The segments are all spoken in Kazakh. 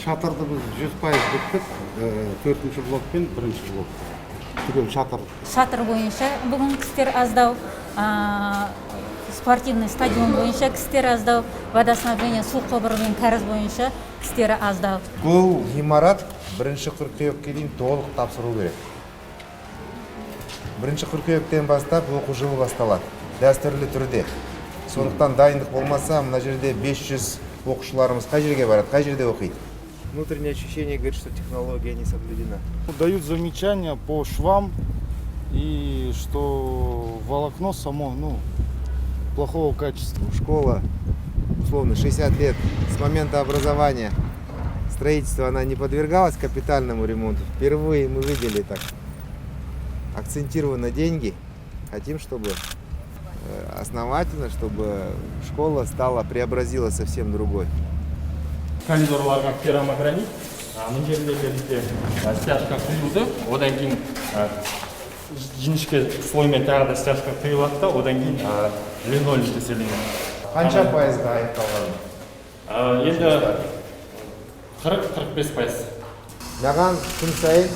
шатырды біз 100% біттік. 4-ші блок пен 1-ші блок. Түгел шатыр. Шатыр бойынша бүгін кістер аздау, спортивный стадион бойынша кістер аздау, водоснабжение су құбыры мен кәріз бойынша кістері аздау. Бұл ғимарат 1 қыркүйекке дейін толық тапсыру керек. 1 қыркүйектен бастап оқу жылы басталады, дәстүрлі түрде. Сондықтан дайындық болмаса, мына жерде 500 оқушыларымыз қай жерге барады, қай жерде оқиды? Внутреннее ощущение говорит, что технология не соблюдена. Дают замечания по швам и что волокно само, плохого качества. Школа, условно, 60 лет с момента образования. Строительство, она не подвергалась капитальному ремонту. Впервые мы видели так акцентированно деньги. Хотим, чтобы основательно, чтобы школа преобразилась совсем другой. Коридорларға керамогранит, мына жерлерде стяжка құйылды, одан кейін жіңішке слоймен тағы да стяжка құйылады да, одан кейін линолеум төселінеді. Қанша пайызға аяқталған? Енді 40-45%. Маған күн сайын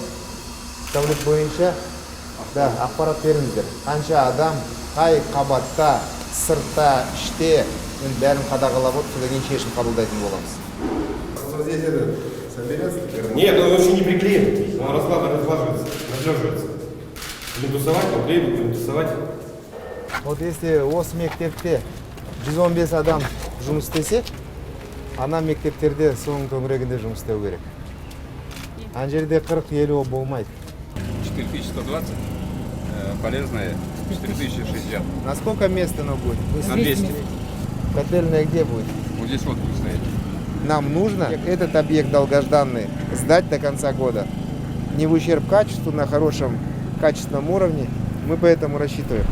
тәулік бойынша ақпарат беріңіздер. Қанша адам, қай қабатта, сыртта, іште, бәрін қадағалап отырып, содан кейін шешім қабылдайтын боламыз. Здесь это соберется? Нет, он вообще не приклеен. Он разлаживается. Плинтусовать, приклеивать, плинтусовать. Вот если осы мектепте 115 адам жұмыс істесе, ана мектептерде соның төңірегінде жұмыс істеу керек. Ана жерде 40-50 болмайды. 4120, полезное 4060. На сколько мест оно будет? На 200. Котельная где будет? Вот здесь вот будет стоять. Нам нужно этот объект долгожданный сдать до конца года. Не в ущерб качеству, на хорошем качественном уровне. Мы поэтому рассчитываем.